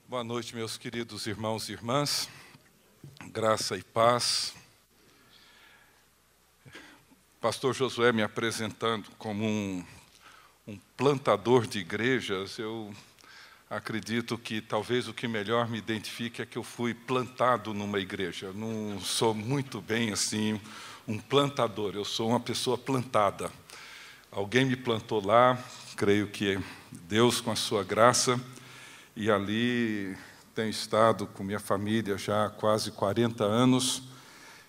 Boa noite, meus queridos irmãos e irmãs. Graça e paz. Pastor Josué me apresentando como um plantador de igrejas, eu acredito que talvez o que melhor me identifique é que eu fui plantado numa igreja. Não sou muito bem assim um plantador, eu sou uma pessoa plantada. Alguém me plantou lá, creio que Deus com a sua graça, e ali tenho estado com minha família já há quase 40 anos,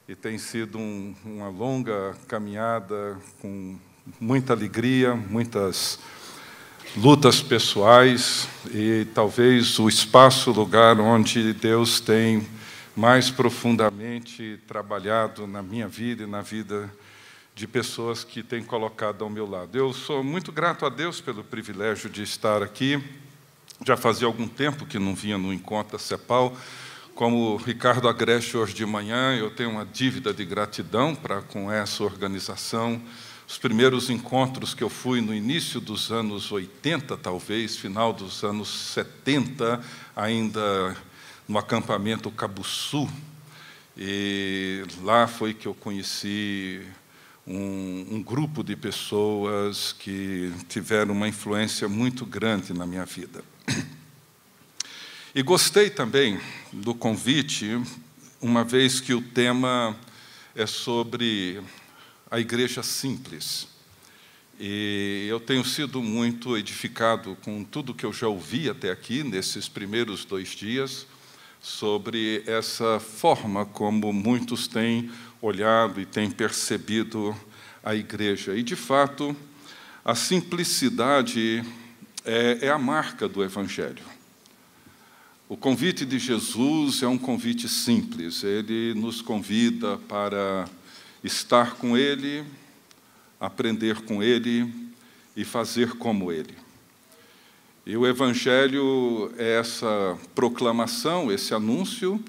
e tem sido uma longa caminhada com muita alegria, muitas lutas pessoais, e talvez o espaço, o lugar onde Deus tem mais profundamente trabalhado na minha vida e na vida de pessoas que têm colocado ao meu lado. Eu sou muito grato a Deus pelo privilégio de estar aqui. Já fazia algum tempo que não vinha no Encontro CEPAL. Como o Ricardo Agreste hoje de manhã, eu tenho uma dívida de gratidão com essa organização. Os primeiros encontros que eu fui no início dos anos 80, talvez, final dos anos 70, ainda no acampamento Cabuçu. E lá foi que eu conheci um grupo de pessoas que tiveram uma influência muito grande na minha vida. E gostei também do convite, uma vez que o tema é sobre a igreja simples. E eu tenho sido muito edificado com tudo que eu já ouvi até aqui, nesses primeiros 2 dias, sobre essa forma como muitos têm olhado e têm percebido a igreja. E, de fato, a simplicidade é a marca do Evangelho. O convite de Jesus é um convite simples. Ele nos convida para estar com Ele, aprender com Ele e fazer como Ele. E o Evangelho é essa proclamação, esse anúncio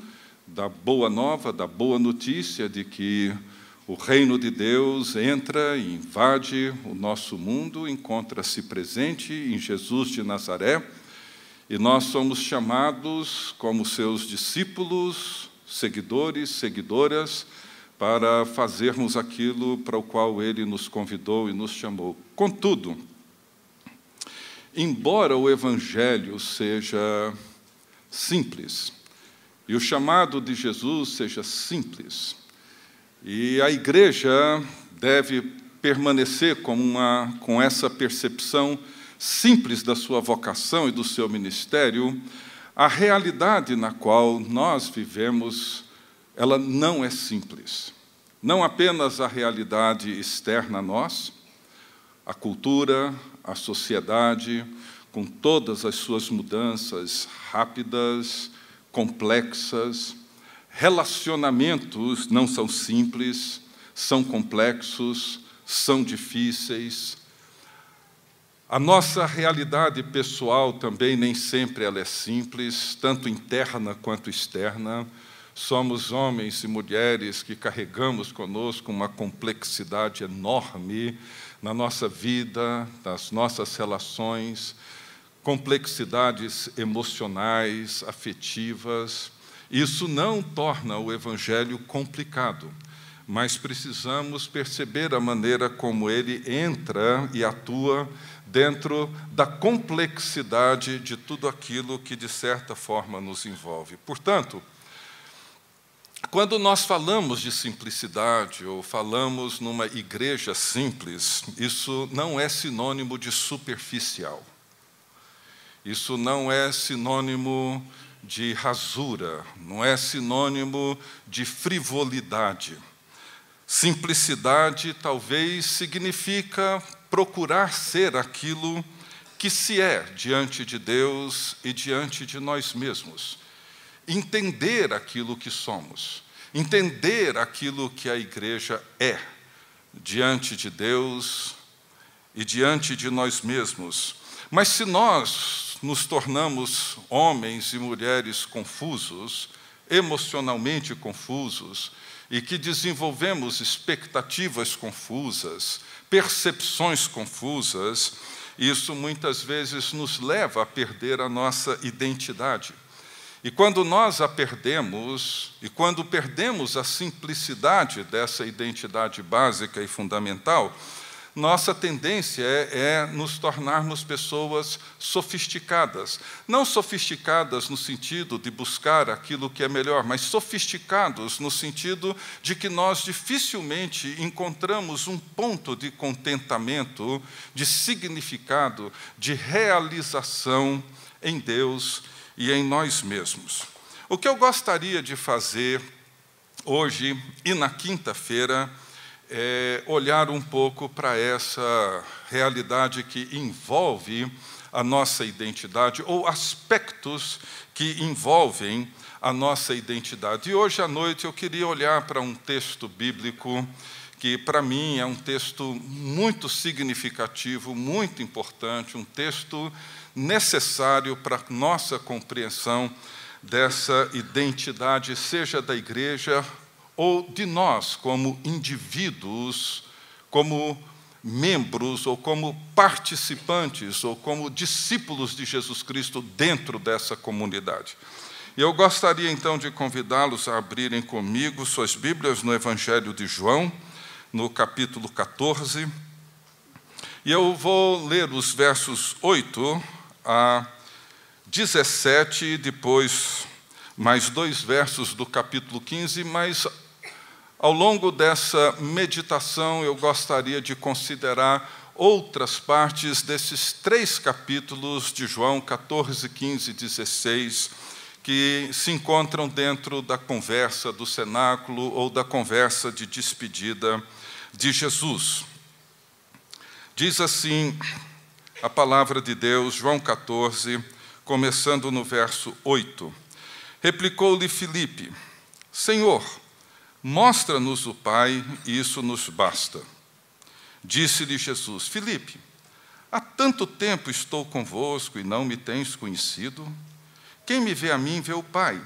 da boa nova, da boa notícia de que o reino de Deus entra e invade o nosso mundo, encontra-se presente em Jesus de Nazaré, e nós somos chamados como seus discípulos, seguidores, seguidoras, para fazermos aquilo para o qual Ele nos convidou e nos chamou. Contudo, embora o Evangelho seja simples, e o chamado de Jesus seja simples, e a igreja deve permanecer com essa percepção simples da sua vocação e do seu ministério, a realidade na qual nós vivemos, ela não é simples. Não apenas a realidade externa a nós, a cultura, a sociedade, com todas as suas mudanças rápidas, complexas. Relacionamentos não são simples, são complexos, são difíceis. A nossa realidade pessoal também nem sempre ela é simples, tanto interna quanto externa. Somos homens e mulheres que carregamos conosco uma complexidade enorme na nossa vida, nas nossas relações, complexidades emocionais, afetivas. Isso não torna o Evangelho complicado, mas precisamos perceber a maneira como ele entra e atua dentro da complexidade de tudo aquilo que, de certa forma, nos envolve. Portanto, quando nós falamos de simplicidade ou falamos numa igreja simples, isso não é sinônimo de superficial. Isso não é sinônimo de rasura, não é sinônimo de frivolidade. Simplicidade talvez significa procurar ser aquilo que se é diante de Deus e diante de nós mesmos. Entender aquilo que somos, entender aquilo que a igreja é diante de Deus e diante de nós mesmos. Mas se nós nos tornamos homens e mulheres confusos, emocionalmente confusos, e que desenvolvemos expectativas confusas, percepções confusas, isso muitas vezes nos leva a perder a nossa identidade. E quando nós a perdemos, e quando perdemos a simplicidade dessa identidade básica e fundamental, nossa tendência é nos tornarmos pessoas sofisticadas. Não sofisticadas no sentido de buscar aquilo que é melhor, mas sofisticados no sentido de que nós dificilmente encontramos um ponto de contentamento, de significado, de realização em Deus e em nós mesmos. O que eu gostaria de fazer hoje e na quinta-feira olhar um pouco para essa realidade que envolve a nossa identidade, ou aspectos que envolvem a nossa identidade. E hoje à noite eu queria olhar para um texto bíblico que, para mim, é um texto muito significativo, muito importante, um texto necessário para a nossa compreensão dessa identidade, seja da igreja ou de nós, como indivíduos, como membros, ou como participantes, ou como discípulos de Jesus Cristo dentro dessa comunidade. E eu gostaria, então, de convidá-los a abrirem comigo suas Bíblias no Evangelho de João, no capítulo 14. E eu vou ler os versos 8 a 17, e depois mais 2 versos do capítulo 15, mas ao longo dessa meditação, eu gostaria de considerar outras partes desses 3 capítulos de João, 14, 15 e 16, que se encontram dentro da conversa do cenáculo ou da conversa de despedida de Jesus. Diz assim a palavra de Deus, João 14, começando no verso 8. Replicou-lhe Filipe: Senhor, mostra-nos o Pai, e isso nos basta. Disse-lhe Jesus: Filipe, há tanto tempo estou convosco e não me tens conhecido? Quem me vê a mim, vê o Pai.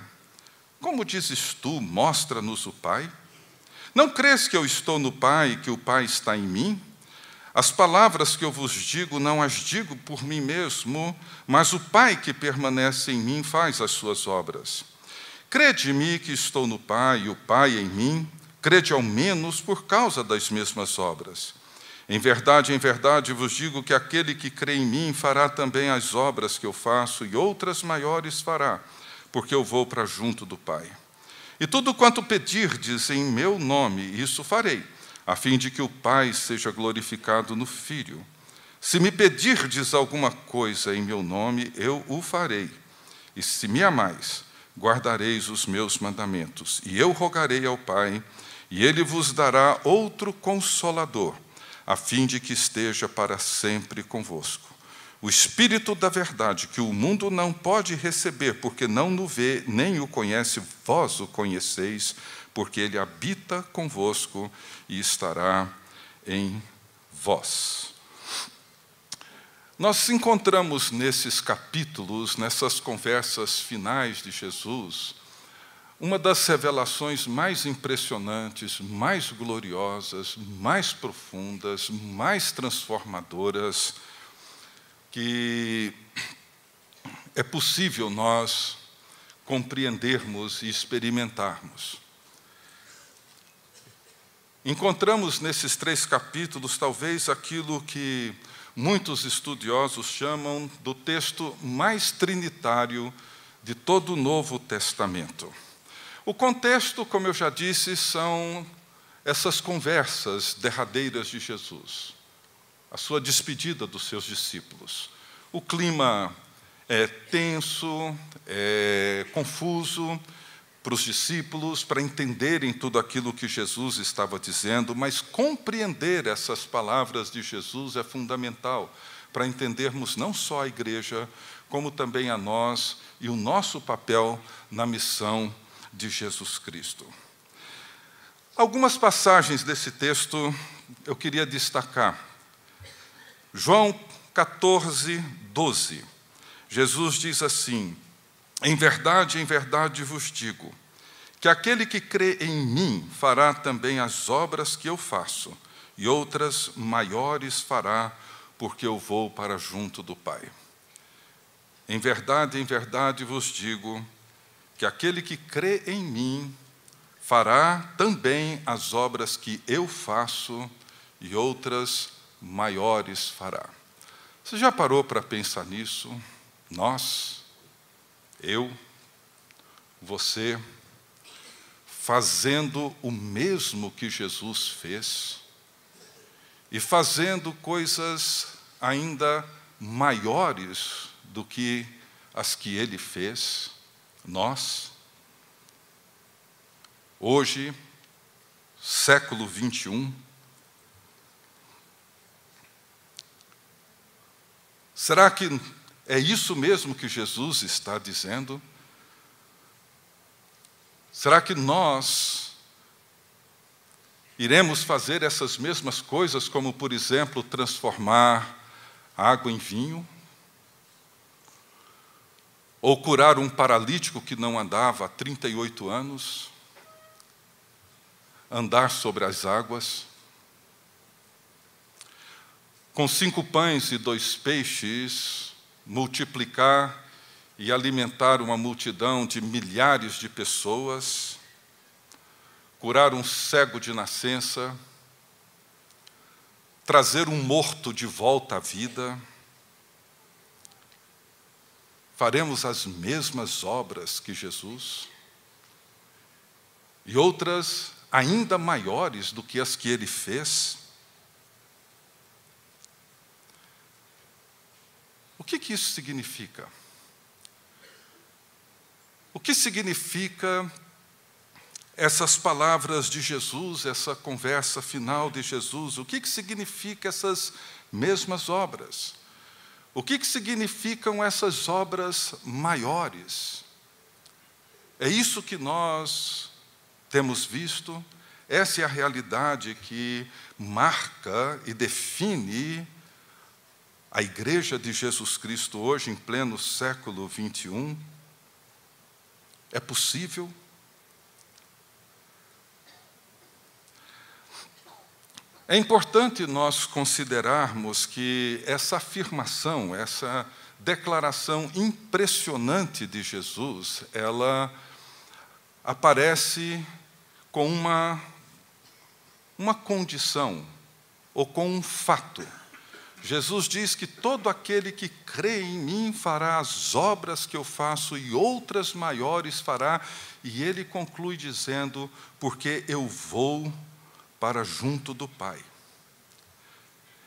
Como dizes tu, mostra-nos o Pai? Não crês que eu estou no Pai e que o Pai está em mim? As palavras que eu vos digo, não as digo por mim mesmo, mas o Pai que permanece em mim faz as suas obras. Crede-me que estou no Pai e o Pai em mim, crede ao menos por causa das mesmas obras. Em verdade vos digo que aquele que crê em mim fará também as obras que eu faço, e outras maiores fará, porque eu vou para junto do Pai. E tudo quanto pedirdes em meu nome, isso farei, a fim de que o Pai seja glorificado no Filho. Se me pedirdes alguma coisa em meu nome, eu o farei. E se me amais, guardareis os meus mandamentos, e eu rogarei ao Pai, e ele vos dará outro Consolador, a fim de que esteja para sempre convosco. O Espírito da verdade, que o mundo não pode receber, porque não o vê, nem o conhece, vós o conheceis, porque ele habita convosco e estará em vós. Nós encontramos nesses capítulos, nessas conversas finais de Jesus, uma das revelações mais impressionantes, mais gloriosas, mais profundas, mais transformadoras, que é possível nós compreendermos e experimentarmos. Encontramos nesses 3 capítulos, talvez, aquilo que muitos estudiosos chamam do texto mais trinitário de todo o Novo Testamento. O contexto, como eu já disse, são essas conversas derradeiras de Jesus, a sua despedida dos seus discípulos. O clima é tenso, é confuso para os discípulos, para entenderem tudo aquilo que Jesus estava dizendo, mas compreender essas palavras de Jesus é fundamental para entendermos não só a igreja, como também a nós e o nosso papel na missão de Jesus Cristo. Algumas passagens desse texto eu queria destacar. João 14, 12. Jesus diz assim: em verdade vos digo, que aquele que crê em mim fará também as obras que eu faço, e outras maiores fará, porque eu vou para junto do Pai. Em verdade vos digo que aquele que crê em mim fará também as obras que eu faço e outras maiores fará. Você já parou para pensar nisso? Nós, eu, você, fazendo o mesmo que Jesus fez e fazendo coisas ainda maiores do que as que ele fez, nós, hoje, século 21, será que é isso mesmo que Jesus está dizendo? Será que nós iremos fazer essas mesmas coisas, como, por exemplo, transformar água em vinho? Ou curar um paralítico que não andava há 38 anos? Andar sobre as águas? Com 5 pães e 2 peixes, multiplicar e alimentar uma multidão de milhares de pessoas, curar um cego de nascença, trazer um morto de volta à vida. Faremos as mesmas obras que Jesus e outras ainda maiores do que as que ele fez. O que isso significa? O que significa essas palavras de Jesus, essa conversa final de Jesus? O que significa essas mesmas obras? O que significam essas obras maiores? É isso que nós temos visto, essa é a realidade que marca e define a Igreja de Jesus Cristo hoje, em pleno século 21. É possível? É importante nós considerarmos que essa afirmação, essa declaração impressionante de Jesus, ela aparece com uma condição, ou com um fato. Jesus diz que todo aquele que crê em mim fará as obras que eu faço e outras maiores fará. E ele conclui dizendo, porque eu vou para junto do Pai.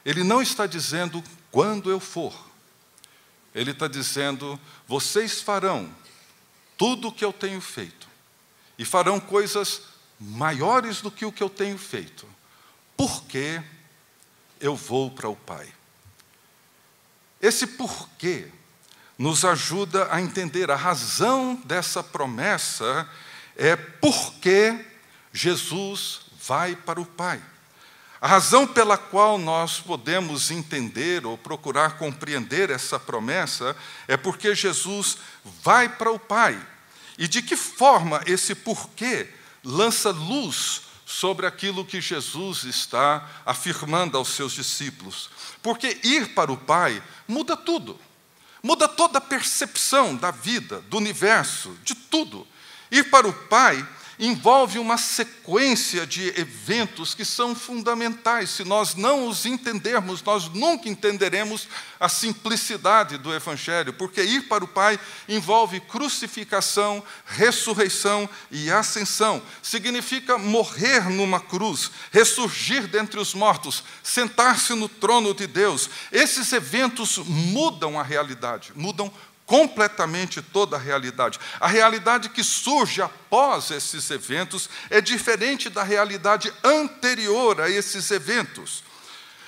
Ele não está dizendo quando eu for. Ele está dizendo, vocês farão tudo o que eu tenho feito. E farão coisas maiores do que o que eu tenho feito. Porque eu vou para o Pai. Esse porquê nos ajuda a entender a razão dessa promessa é porque Jesus vai para o Pai. A razão pela qual nós podemos entender ou procurar compreender essa promessa é porque Jesus vai para o Pai. E de que forma esse porquê lança luz sobre aquilo que Jesus está afirmando aos seus discípulos? Porque ir para o Pai muda tudo. Muda toda a percepção da vida, do universo, de tudo. Ir para o Pai envolve uma sequência de eventos que são fundamentais. Se nós não os entendermos, nós nunca entenderemos a simplicidade do Evangelho, porque ir para o Pai envolve crucificação, ressurreição e ascensão. Significa morrer numa cruz, ressurgir dentre os mortos, sentar-se no trono de Deus. Esses eventos mudam a realidade, mudam completamente toda a realidade. A realidade que surge após esses eventos é diferente da realidade anterior a esses eventos.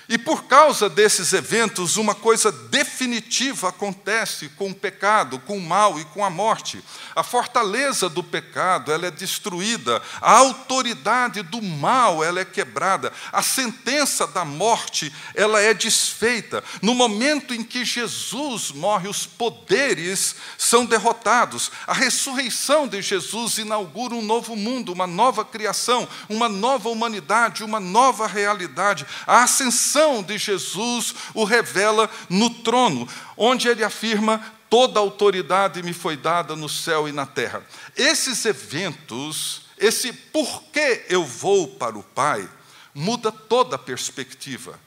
E por causa desses eventos, uma coisa definitiva acontece com o pecado, com o mal e com a morte. A fortaleza do pecado, ela é destruída, a autoridade do mal, ela é quebrada, a sentença da morte, ela é desfeita. No momento em que Jesus morre, os poderes são derrotados. A ressurreição de Jesus inaugura um novo mundo, uma nova criação, uma nova humanidade, uma nova realidade. A ascensão de Jesus o revela no trono, onde ele afirma, toda autoridade me foi dada no céu e na terra. Esses eventos, esse porquê eu vou para o Pai, muda toda a perspectiva.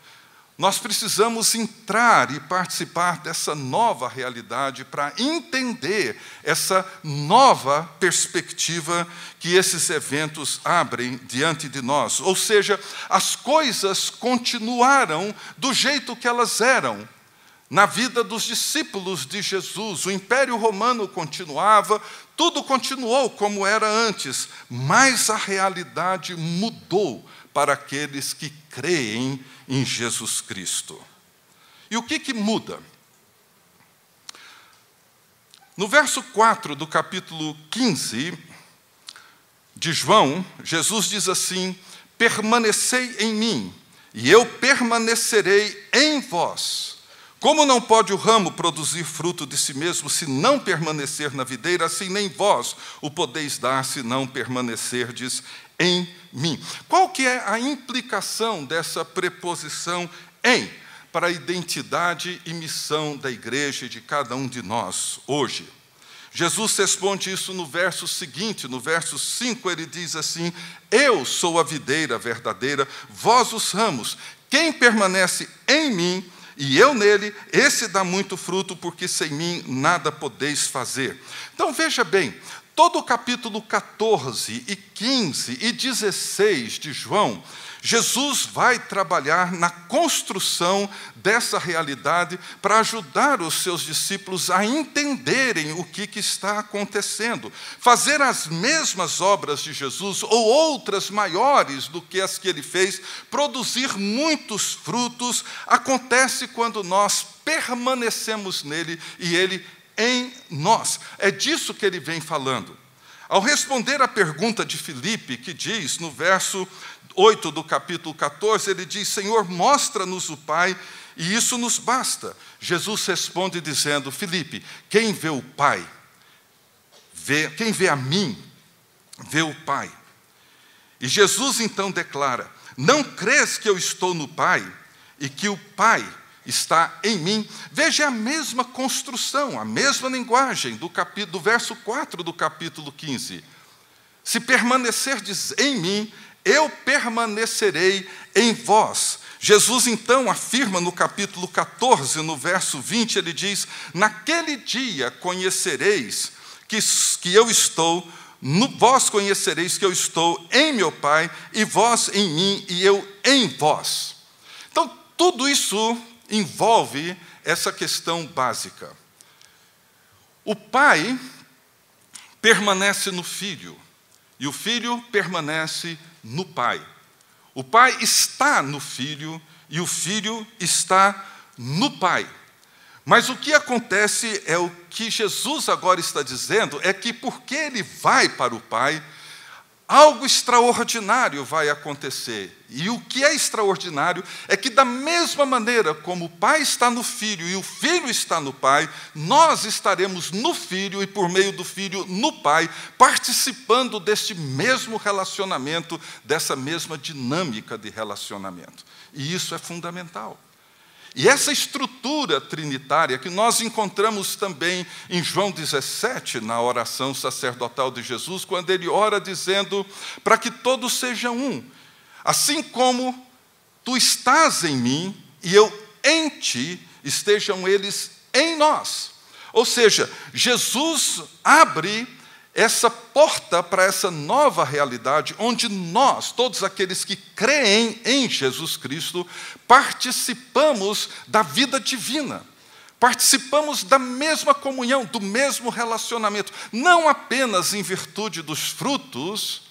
Nós precisamos entrar e participar dessa nova realidade para entender essa nova perspectiva que esses eventos abrem diante de nós. Ou seja, as coisas continuaram do jeito que elas eram na vida dos discípulos de Jesus. O Império Romano continuava, tudo continuou como era antes, mas a realidade mudou para aqueles que creem em Jesus Cristo. E o que muda? No verso 4 do capítulo 15 de João, Jesus diz assim: permanecei em mim, e eu permanecerei em vós. Como não pode o ramo produzir fruto de si mesmo se não permanecer na videira, assim nem vós o podeis dar se não permanecerdes em mim. Qual que é a implicação dessa preposição em para a identidade e missão da igreja e de cada um de nós hoje? Jesus responde isso no verso seguinte, no verso 5, ele diz assim: eu sou a videira verdadeira, vós os ramos. Quem permanece em mim e eu nele, esse dá muito fruto, porque sem mim nada podeis fazer. Então veja bem, todo o capítulo 14 e 15 e 16 de João, Jesus vai trabalhar na construção dessa realidade para ajudar os seus discípulos a entenderem o que está acontecendo. Fazer as mesmas obras de Jesus, ou outras maiores do que as que ele fez, produzir muitos frutos, acontece quando nós permanecemos nele e ele em nós. É disso que ele vem falando. Ao responder à pergunta de Filipe, que diz no verso 8 do capítulo 14, ele diz: Senhor, mostra-nos o Pai, e isso nos basta. Jesus responde dizendo: Filipe, quem vê o Pai, quem vê a mim, vê o Pai. E Jesus então declara: não crês que eu estou no Pai e que o Pai está em mim? Veja a mesma construção, a mesma linguagem do verso 4 do capítulo 15. Se permanecerdes em mim, eu permanecerei em vós. Jesus então afirma no capítulo 14, no verso 20, ele diz: naquele dia conhecereis que eu estou, vós conhecereis que eu estou em meu Pai, e vós em mim, e eu em vós. Então, tudo isso envolve essa questão básica. O Pai permanece no Filho, e o Filho permanece no Pai. O Pai está no Filho, e o Filho está no Pai. Mas o que acontece é o que Jesus agora está dizendo, é que porque ele vai para o Pai, algo extraordinário vai acontecer. E o que é extraordinário é que, da mesma maneira como o Pai está no Filho e o Filho está no Pai, nós estaremos no Filho e, por meio do Filho, no Pai, participando deste mesmo relacionamento, dessa mesma dinâmica de relacionamento. E isso é fundamental. E essa estrutura trinitária que nós encontramos também em João 17, na oração sacerdotal de Jesus, quando ele ora dizendo: para que todos sejam um, assim como tu estás em mim e eu em ti, estejam eles em nós. Ou seja, Jesus abre essa porta para essa nova realidade, onde nós, todos aqueles que creem em Jesus Cristo, participamos da vida divina, participamos da mesma comunhão, do mesmo relacionamento, não apenas em virtude dos frutos,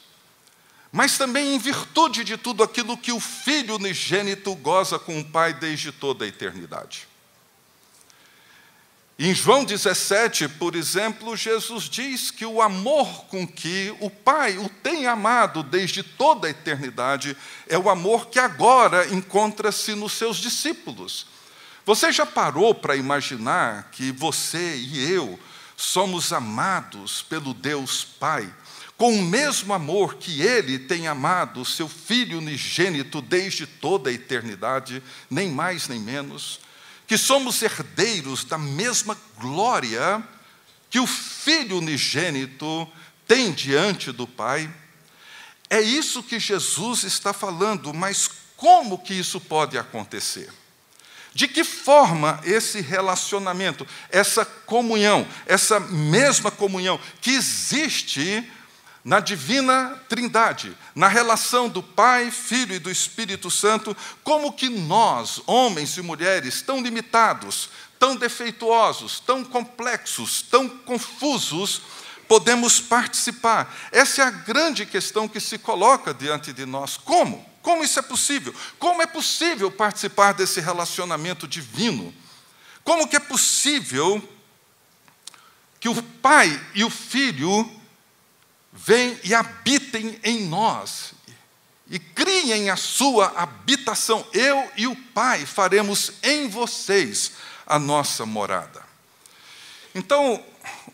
mas também em virtude de tudo aquilo que o Filho unigênito goza com o Pai desde toda a eternidade. Em João 17, por exemplo, Jesus diz que o amor com que o Pai o tem amado desde toda a eternidade é o amor que agora encontra-se nos seus discípulos. Você já parou para imaginar que você e eu somos amados pelo Deus Pai, com o mesmo amor que Ele tem amado o seu Filho unigênito desde toda a eternidade, nem mais nem menos? que somos herdeiros da mesma glória que o Filho unigênito tem diante do Pai. É isso que Jesus está falando, mas como que isso pode acontecer? De que forma esse relacionamento, essa comunhão, essa mesma comunhão que existe na divina Trindade, na relação do Pai, Filho e do Espírito Santo, como que nós, homens e mulheres, tão limitados, tão defeituosos, tão complexos, tão confusos, podemos participar? Essa é a grande questão que se coloca diante de nós. Como? Como isso é possível? Como é possível participar desse relacionamento divino? Como que é possível que o Pai e o Filho venham e habitem em nós e criem a sua habitação? Eu e o Pai faremos em vocês a nossa morada. Então,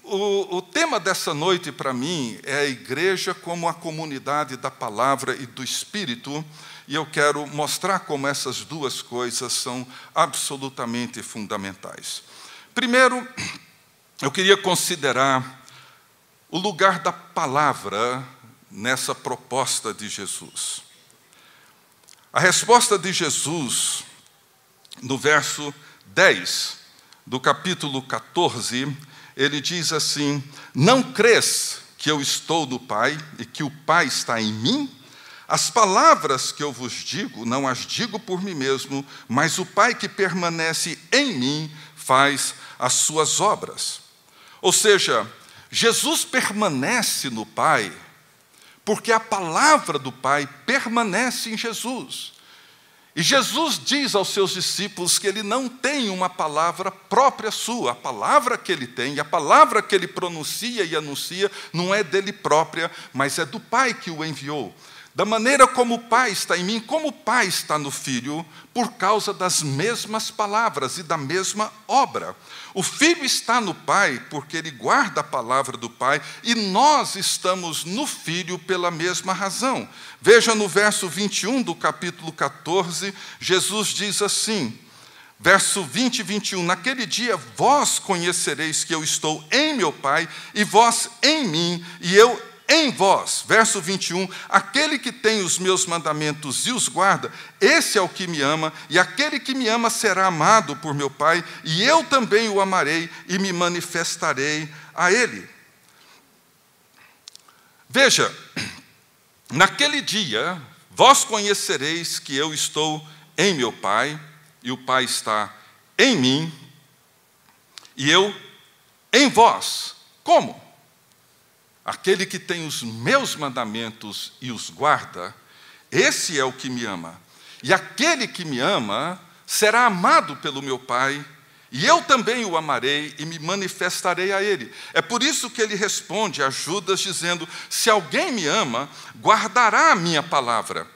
o tema dessa noite para mim é a igreja como a comunidade da palavra e do Espírito, e eu quero mostrar como essas duas coisas são absolutamente fundamentais. Primeiro, eu queria considerar o lugar da palavra nessa proposta de Jesus. A resposta de Jesus, no verso 10 do capítulo 14, ele diz assim: não crês que eu estou no Pai e que o Pai está em mim? As palavras que eu vos digo, não as digo por mim mesmo, mas o Pai que permanece em mim faz as suas obras. Ou seja, Jesus permanece no Pai porque a palavra do Pai permanece em Jesus. E Jesus diz aos seus discípulos que ele não tem uma palavra própria sua. A palavra que ele tem, a palavra que ele pronuncia e anuncia, não é dele própria, mas é do Pai que o enviou. Da maneira como o Pai está em mim, como o Pai está no Filho, por causa das mesmas palavras e da mesma obra. O Filho está no Pai porque ele guarda a palavra do Pai, e nós estamos no Filho pela mesma razão. Veja no verso 21 do capítulo 14, Jesus diz assim, verso 20 e 21, naquele dia vós conhecereis que eu estou em meu Pai, e vós em mim, e eu em vós. Verso 21, aquele que tem os meus mandamentos e os guarda, esse é o que me ama, e aquele que me ama será amado por meu Pai, e eu também o amarei e me manifestarei a ele. Veja, naquele dia, vós conhecereis que eu estou em meu Pai, e o Pai está em mim, e eu em vós. Como? Aquele que tem os meus mandamentos e os guarda, esse é o que me ama. E aquele que me ama será amado pelo meu Pai, e eu também o amarei e me manifestarei a ele. É por isso que ele responde a Judas dizendo, se alguém me ama, guardará a minha palavra,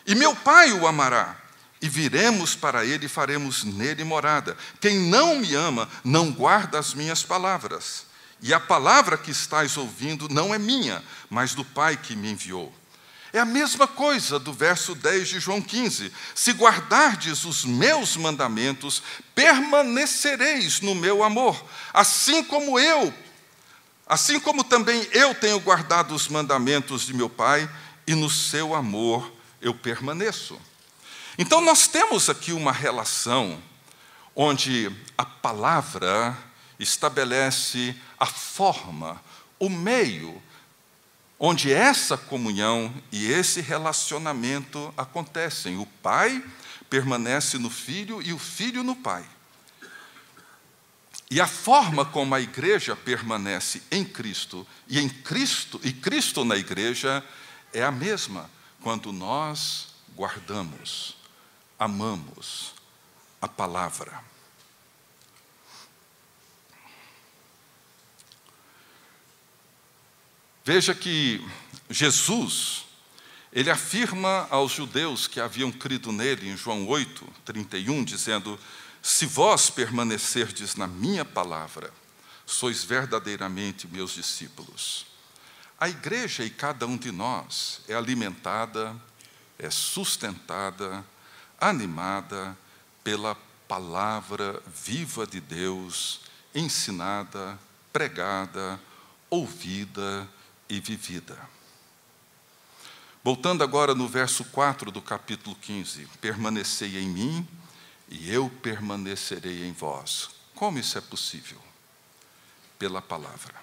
e meu Pai o amará, e viremos para ele e faremos nele morada. Quem não me ama, não guarda as minhas palavras. E a palavra que estáis ouvindo não é minha, mas do Pai que me enviou. É a mesma coisa do verso 10 de João 15. Se guardardes os meus mandamentos, permanecereis no meu amor, assim como também eu tenho guardado os mandamentos de meu Pai, e no seu amor eu permaneço. Então nós temos aqui uma relação onde a palavra estabelece a forma, o meio, onde essa comunhão e esse relacionamento acontecem. O Pai permanece no Filho e o Filho no Pai. E a forma como a igreja permanece em Cristo e Cristo na igreja é a mesma quando nós guardamos, amamos a palavra. Veja que Jesus, ele afirma aos judeus que haviam crido nele, em João 8, 31, dizendo, se vós permanecerdes na minha palavra, sois verdadeiramente meus discípulos. A igreja e cada um de nós é alimentada, é sustentada, animada pela palavra viva de Deus, ensinada, pregada, ouvida e vivida. Voltando agora no verso 4 do capítulo 15. Permanecei em mim e eu permanecerei em vós. Como isso é possível? Pela palavra.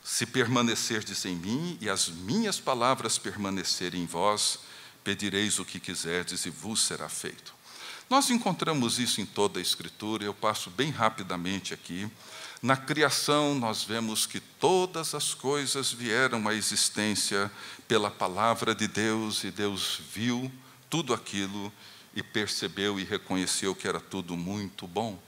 Se permanecerdes em mim e as minhas palavras permanecerem em vós, pedireis o que quiserdes e vos será feito. Nós encontramos isso em toda a Escritura, eu passo bem rapidamente aqui. Na criação, nós vemos que todas as coisas vieram à existência pela palavra de Deus, e Deus viu tudo aquilo e percebeu e reconheceu que era tudo muito bom.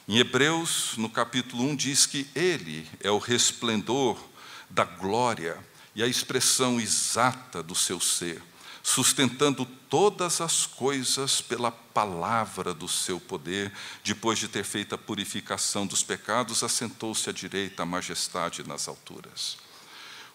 Em Hebreus, no capítulo 1, diz que Ele é o resplendor da glória e a expressão exata do seu ser, sustentando todas as coisas pela palavra do seu poder. Depois de ter feito a purificação dos pecados, assentou-se à direita a majestade nas alturas.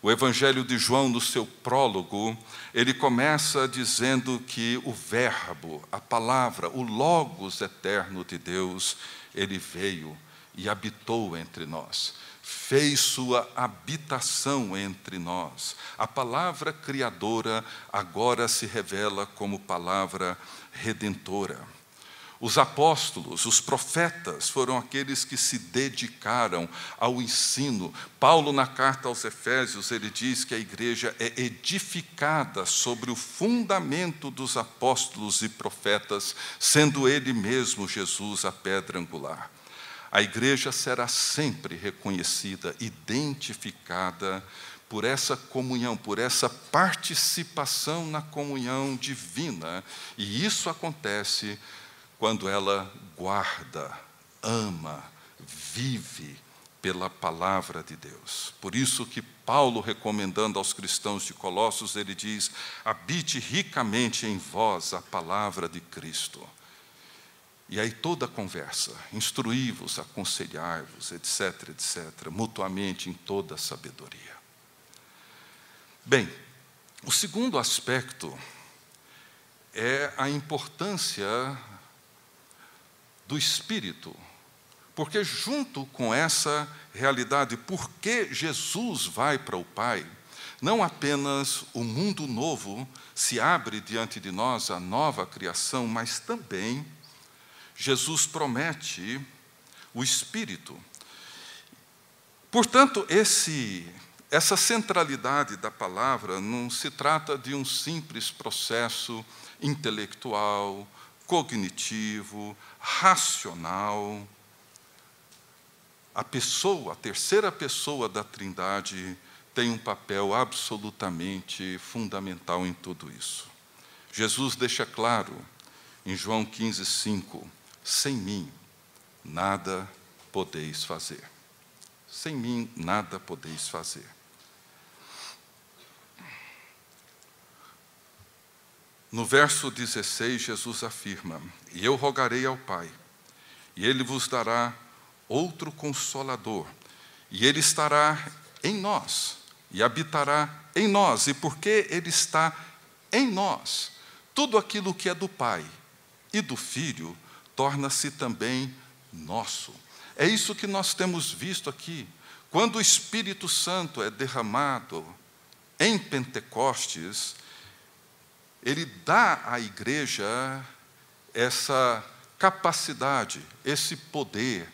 O Evangelho de João, no seu prólogo, ele começa dizendo que o Verbo, a palavra, o Logos eterno de Deus, ele veio e habitou entre nós, fez sua habitação entre nós. A palavra criadora agora se revela como palavra redentora. Os apóstolos, os profetas, foram aqueles que se dedicaram ao ensino. Paulo, na carta aos Efésios, ele diz que a igreja é edificada sobre o fundamento dos apóstolos e profetas, sendo ele mesmo, Jesus, a pedra angular. A igreja será sempre reconhecida, identificada por essa comunhão, por essa participação na comunhão divina. E isso acontece quando ela guarda, ama, vive pela palavra de Deus. Por isso que Paulo, recomendando aos cristãos de Colossos, ele diz: habite ricamente em vós a palavra de Cristo. E aí toda a conversa, instruí-vos, aconselhai-vos, etc., etc., mutuamente em toda a sabedoria. Bem, o segundo aspecto é a importância do Espírito, porque junto com essa realidade, porque Jesus vai para o Pai, não apenas o mundo novo se abre diante de nós, a nova criação, mas também Jesus promete o Espírito. Portanto, essa centralidade da palavra não se trata de um simples processo intelectual, cognitivo, racional. A terceira pessoa da Trindade, tem um papel absolutamente fundamental em tudo isso. Jesus deixa claro em João 15:5, sem mim nada podeis fazer. Sem mim nada podeis fazer. No verso 16, Jesus afirma: e eu rogarei ao Pai, e Ele vos dará outro Consolador, e Ele estará em nós, e habitará em nós. E porque Ele está em nós, tudo aquilo que é do Pai e do Filho torna-se também nosso. É isso que nós temos visto aqui. Quando o Espírito Santo é derramado em Pentecostes, ele dá à igreja essa capacidade, esse poder,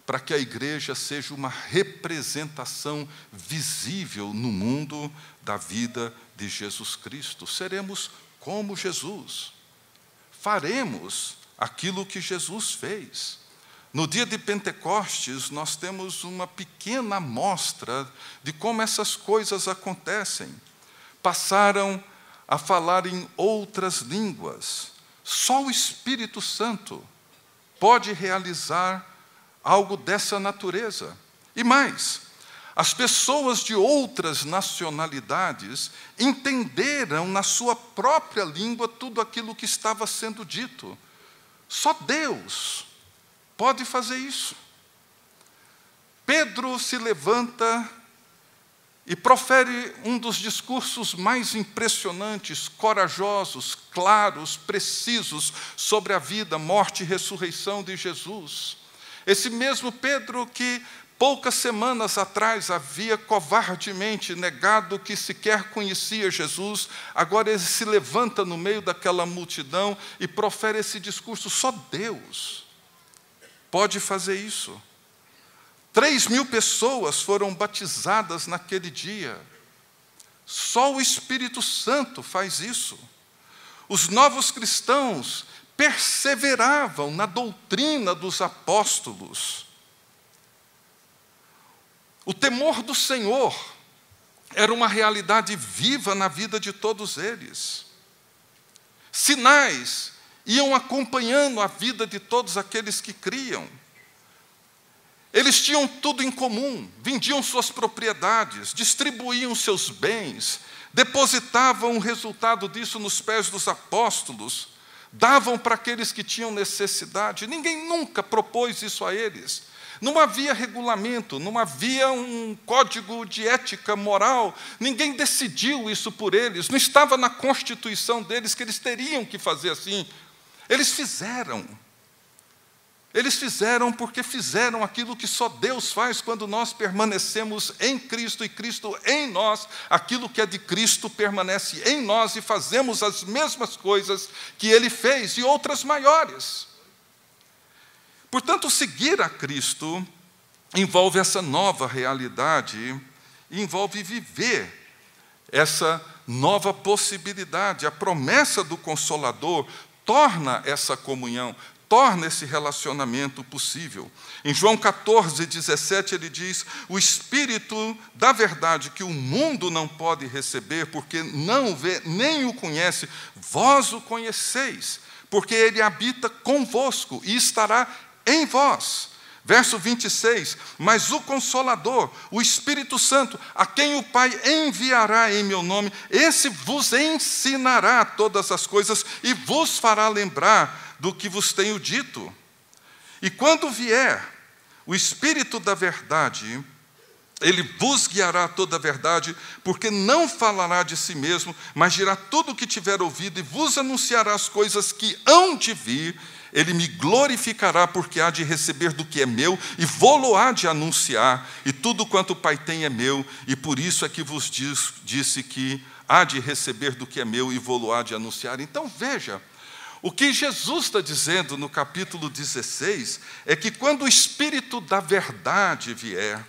para que a igreja seja uma representação visível no mundo da vida de Jesus Cristo. Seremos como Jesus. Faremos aquilo que Jesus fez. No dia de Pentecostes, nós temos uma pequena amostra de como essas coisas acontecem. Passaram a falar em outras línguas. Só o Espírito Santo pode realizar algo dessa natureza. E mais, as pessoas de outras nacionalidades entenderam na sua própria língua tudo aquilo que estava sendo dito. Só Deus pode fazer isso. Pedro se levanta e profere um dos discursos mais impressionantes, corajosos, claros, precisos sobre a vida, morte e ressurreição de Jesus. Esse mesmo Pedro que poucas semanas atrás havia covardemente negado que sequer conhecia Jesus, agora ele se levanta no meio daquela multidão e profere esse discurso. Só Deus pode fazer isso. 3.000 pessoas foram batizadas naquele dia. Só o Espírito Santo faz isso. Os novos cristãos perseveravam na doutrina dos apóstolos. O temor do Senhor era uma realidade viva na vida de todos eles. Sinais iam acompanhando a vida de todos aqueles que criam. Eles tinham tudo em comum, vendiam suas propriedades, distribuíam seus bens, depositavam o resultado disso nos pés dos apóstolos, davam para aqueles que tinham necessidade. Ninguém nunca propôs isso a eles. Não havia regulamento, não havia um código de ética moral, ninguém decidiu isso por eles, não estava na constituição deles que eles teriam que fazer assim. Eles fizeram porque fizeram aquilo que só Deus faz quando nós permanecemos em Cristo e Cristo em nós. Aquilo que é de Cristo permanece em nós e fazemos as mesmas coisas que Ele fez e outras maiores. Portanto, seguir a Cristo envolve essa nova realidade, envolve viver essa nova possibilidade. A promessa do Consolador torna essa comunhão, torna esse relacionamento possível. Em João 14:17, ele diz: o Espírito da verdade que o mundo não pode receber, porque não o vê nem o conhece, vós o conheceis, porque ele habita convosco e estará em vós. Verso 26, mas o Consolador, o Espírito Santo, a quem o Pai enviará em meu nome, esse vos ensinará todas as coisas e vos fará lembrar do que vos tenho dito. E quando vier o Espírito da verdade, ele vos guiará a toda a verdade, porque não falará de si mesmo, mas dirá tudo o que tiver ouvido e vos anunciará as coisas que hão de vir. Ele me glorificará, porque há de receber do que é meu e vô-lo há de anunciar. E tudo quanto o Pai tem é meu, e por isso é que vos disse que há de receber do que é meu e vô-lo há de anunciar. Então veja, o que Jesus está dizendo no capítulo 16 é que quando o Espírito da verdade vier,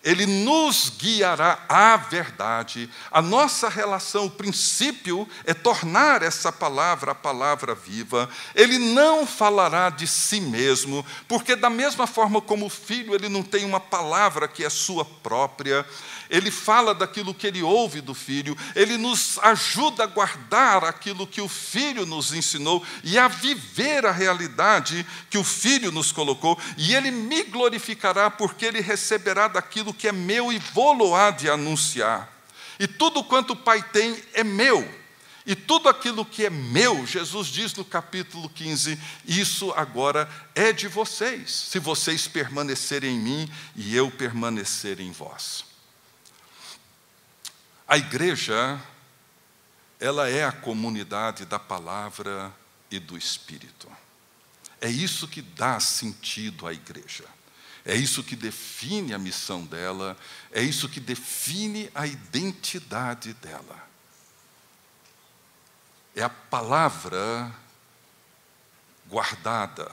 ele nos guiará à verdade. A nossa relação, o princípio é tornar essa palavra a palavra viva. Ele não falará de si mesmo, porque da mesma forma como o filho, ele não tem uma palavra que é sua própria. Ele fala daquilo que ele ouve do filho. Ele nos ajuda a guardar aquilo que o filho nos ensinou e a viver a realidade que o filho nos colocou. E ele me glorificará, porque ele receberá daquilo que é meu e vô-lo há de anunciar. E tudo quanto o Pai tem é meu. E tudo aquilo que é meu, Jesus diz no capítulo 15, isso agora é de vocês, se vocês permanecerem em mim e eu permanecer em vós. A igreja, ela é a comunidade da palavra e do Espírito. É isso que dá sentido à igreja. É isso que define a missão dela, é isso que define a identidade dela. É a palavra guardada,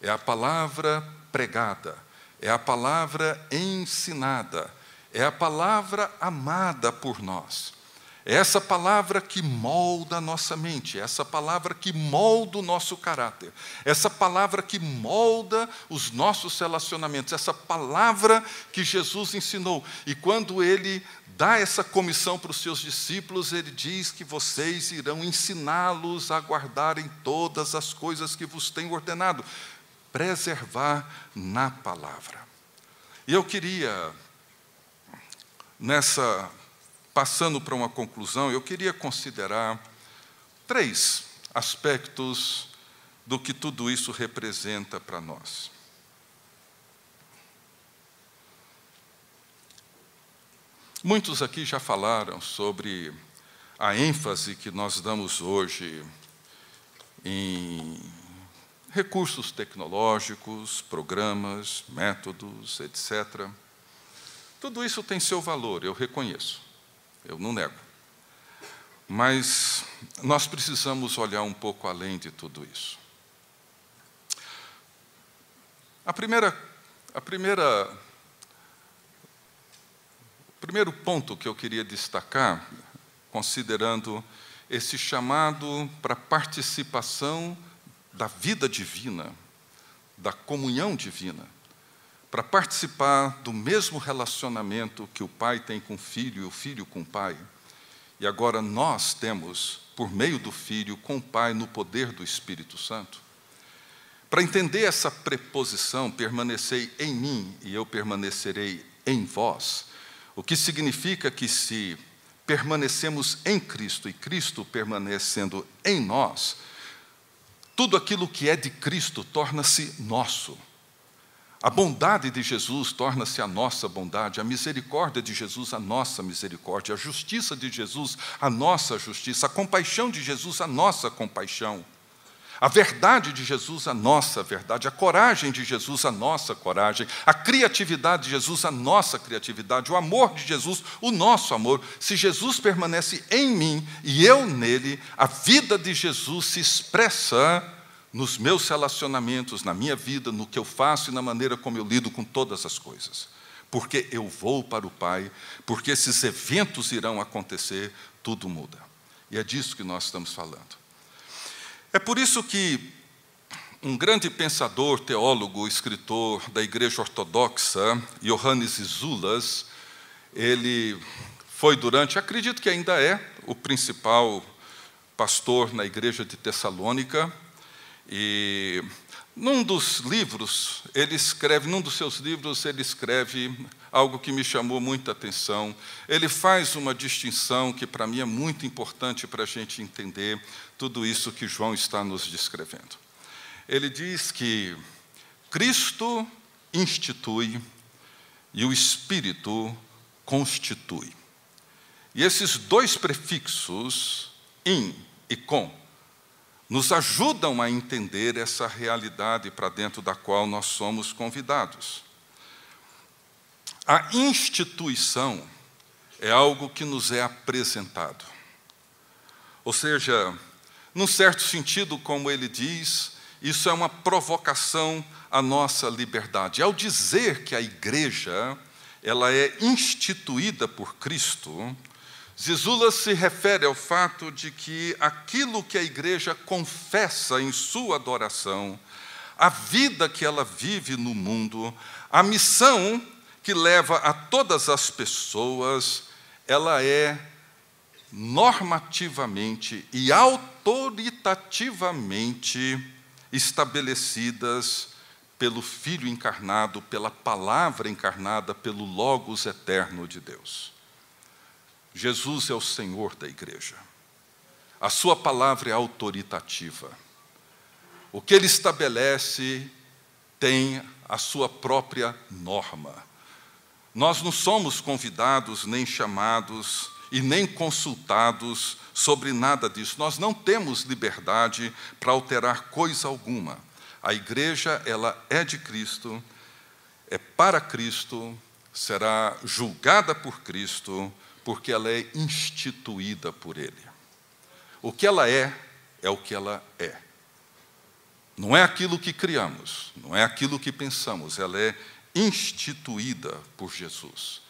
é a palavra pregada, é a palavra ensinada, é a palavra amada por nós. É essa palavra que molda a nossa mente, é essa palavra que molda o nosso caráter, essa palavra que molda os nossos relacionamentos, essa palavra que Jesus ensinou. E quando ele dá essa comissão para os seus discípulos, ele diz que vocês irão ensiná-los a guardarem todas as coisas que vos tenho ordenado, preservar na palavra. E eu queria, passando para uma conclusão, eu queria considerar 3 aspectos do que tudo isso representa para nós. Muitos aqui já falaram sobre a ênfase que nós damos hoje em recursos tecnológicos, programas, métodos, etc. Tudo isso tem seu valor, eu reconheço, eu não nego. Mas nós precisamos olhar um pouco além de tudo isso. O primeiro ponto que eu queria destacar, considerando esse chamado para participação da vida divina, da comunhão divina, para participar do mesmo relacionamento que o pai tem com o filho e o filho com o pai, e agora nós temos, por meio do Filho, com o Pai, no poder do Espírito Santo. Para entender essa preposição, permanecei em mim e eu permanecerei em vós, o que significa que se permanecemos em Cristo e Cristo permanecendo em nós, tudo aquilo que é de Cristo torna-se nosso. A bondade de Jesus torna-se a nossa bondade, a misericórdia de Jesus a nossa misericórdia, a justiça de Jesus a nossa justiça, a compaixão de Jesus a nossa compaixão, a verdade de Jesus a nossa verdade, a coragem de Jesus a nossa coragem, a criatividade de Jesus a nossa criatividade, o amor de Jesus o nosso amor. Se Jesus permanece em mim e eu nele, a vida de Jesus se expressa nos meus relacionamentos, na minha vida, no que eu faço e na maneira como eu lido com todas as coisas. Porque eu vou para o Pai, porque esses eventos irão acontecer, tudo muda. E é disso que nós estamos falando. É por isso que um grande pensador, teólogo, escritor da Igreja Ortodoxa, Johannes Zulas, ele foi acredito que ainda é, o principal pastor na Igreja de Tessalônica. E num dos seus livros, ele escreve algo que me chamou muita atenção. Ele faz uma distinção que, para mim, é muito importante para a gente entender tudo isso que João está nos descrevendo. Ele diz que Cristo institui e o Espírito constitui. E esses dois prefixos, in e com, nos ajudam a entender essa realidade para dentro da qual nós somos convidados. A instituição é algo que nos é apresentado. Ou seja, num certo sentido, como ele diz, isso é uma provocação à nossa liberdade. Ao dizer que a igreja ela é instituída por Cristo, Zulas se refere ao fato de que aquilo que a igreja confessa em sua adoração, a vida que ela vive no mundo, a missão que leva a todas as pessoas, ela é normativamente e autoritativamente estabelecidas pelo Filho encarnado, pela Palavra encarnada, pelo Logos eterno de Deus. Jesus é o Senhor da igreja. A sua palavra é autoritativa. O que ele estabelece tem a sua própria norma. Nós não somos convidados, nem chamados e nem consultados sobre nada disso. Nós não temos liberdade para alterar coisa alguma. A igreja, ela é de Cristo, é para Cristo, será julgada por Cristo, porque ela é instituída por Ele. O que ela é o que ela é. Não é aquilo que criamos, não é aquilo que pensamos, ela é instituída por Jesus.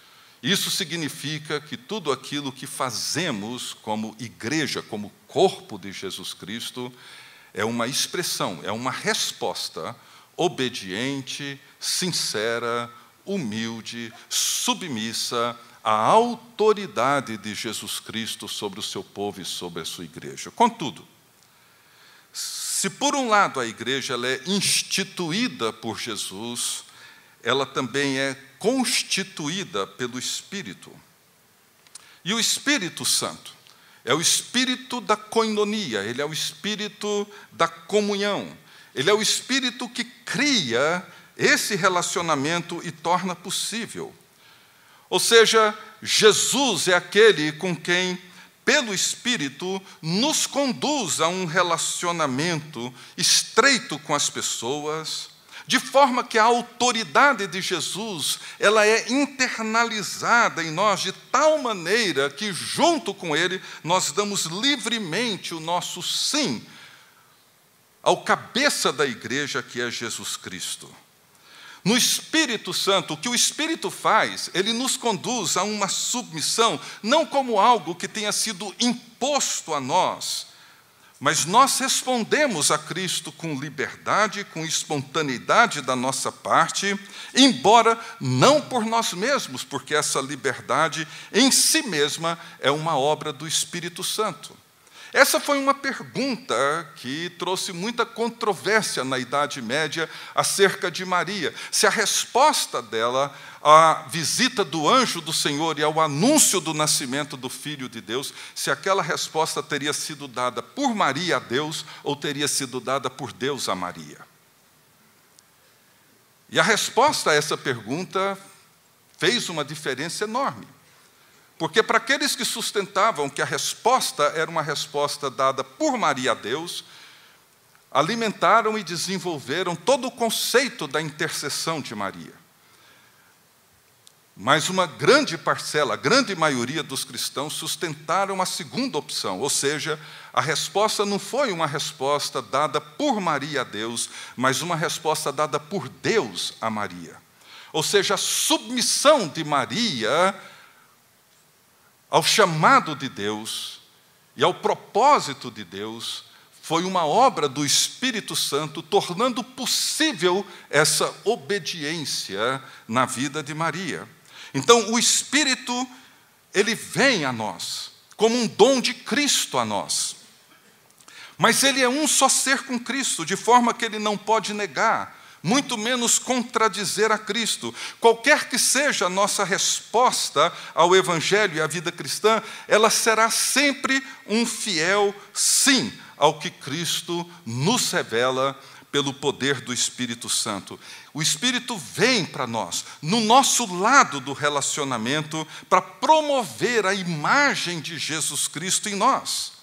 Isso significa que tudo aquilo que fazemos como igreja, como corpo de Jesus Cristo, é uma expressão, é uma resposta obediente, sincera, humilde, submissa à autoridade de Jesus Cristo sobre o seu povo e sobre a sua igreja. Contudo, se por um lado a igreja ela é instituída por Jesus, ela também é constituída pelo Espírito. E o Espírito Santo é o Espírito da koinonia, ele é o Espírito da comunhão, ele é o Espírito que cria esse relacionamento e torna possível. Ou seja, Jesus é aquele com quem, pelo Espírito, nos conduz a um relacionamento estreito com as pessoas, de forma que a autoridade de Jesus, ela é internalizada em nós de tal maneira que, junto com Ele, nós damos livremente o nosso sim ao cabeça da igreja, que é Jesus Cristo. No Espírito Santo, o que o Espírito faz, ele nos conduz a uma submissão, não como algo que tenha sido imposto a nós, mas nós respondemos a Cristo com liberdade, com espontaneidade da nossa parte, embora não por nós mesmos, porque essa liberdade em si mesma é uma obra do Espírito Santo. Essa foi uma pergunta que trouxe muita controvérsia na Idade Média acerca de Maria. Se a resposta dela à visita do anjo do Senhor e ao anúncio do nascimento do Filho de Deus, se aquela resposta teria sido dada por Maria a Deus ou teria sido dada por Deus a Maria. E a resposta a essa pergunta fez uma diferença enorme. Porque para aqueles que sustentavam que a resposta era uma resposta dada por Maria a Deus, alimentaram e desenvolveram todo o conceito da intercessão de Maria. Mas uma grande parcela, a grande maioria dos cristãos sustentaram a segunda opção, ou seja, a resposta não foi uma resposta dada por Maria a Deus, mas uma resposta dada por Deus a Maria. Ou seja, a submissão de Maria ao chamado de Deus e ao propósito de Deus foi uma obra do Espírito Santo, tornando possível essa obediência na vida de Maria. Então, o Espírito, ele vem a nós, como um dom de Cristo a nós. Mas ele é um só ser com Cristo, de forma que ele não pode negar, muito menos contradizer a Cristo. Qualquer que seja a nossa resposta ao Evangelho e à vida cristã, ela será sempre um fiel sim ao que Cristo nos revela pelo poder do Espírito Santo. O Espírito vem para nós, no nosso lado do relacionamento, para promover a imagem de Jesus Cristo em nós.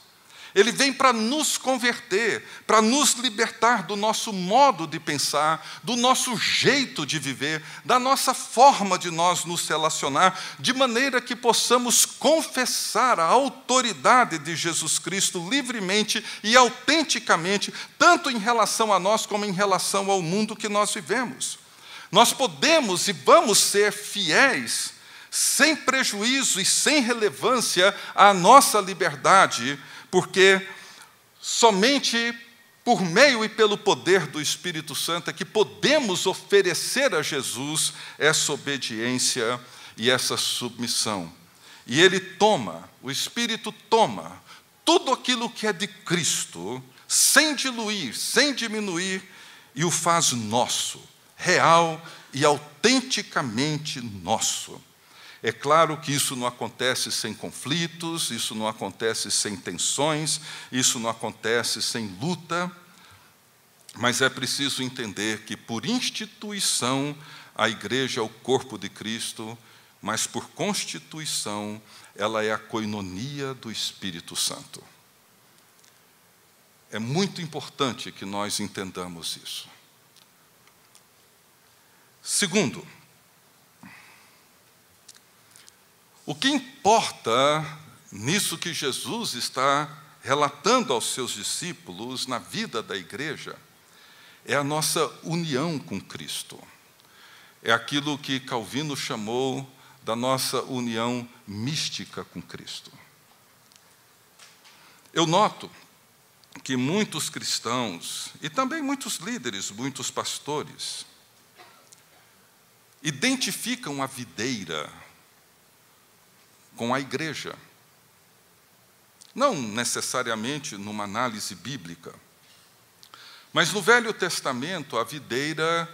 Ele vem para nos converter, para nos libertar do nosso modo de pensar, do nosso jeito de viver, da nossa forma de nós nos relacionar, de maneira que possamos confessar a autoridade de Jesus Cristo livremente e autenticamente, tanto em relação a nós como em relação ao mundo que nós vivemos. Nós podemos e vamos ser fiéis, sem prejuízo e sem relevância à nossa liberdade, porque somente por meio e pelo poder do Espírito Santo é que podemos oferecer a Jesus essa obediência e essa submissão. E Ele toma, o Espírito toma tudo aquilo que é de Cristo, sem diluir, sem diminuir, e o faz nosso, real e autenticamente nosso. É claro que isso não acontece sem conflitos, isso não acontece sem tensões, isso não acontece sem luta, mas é preciso entender que, por instituição, a igreja é o corpo de Cristo, mas, por constituição, ela é a coinonia do Espírito Santo. É muito importante que nós entendamos isso. Segundo, o que importa nisso que Jesus está relatando aos seus discípulos na vida da igreja é a nossa união com Cristo. É aquilo que Calvino chamou da nossa união mística com Cristo. Eu noto que muitos cristãos, e também muitos líderes, muitos pastores, identificam a videira com a igreja. Não necessariamente numa análise bíblica, mas no Velho Testamento a videira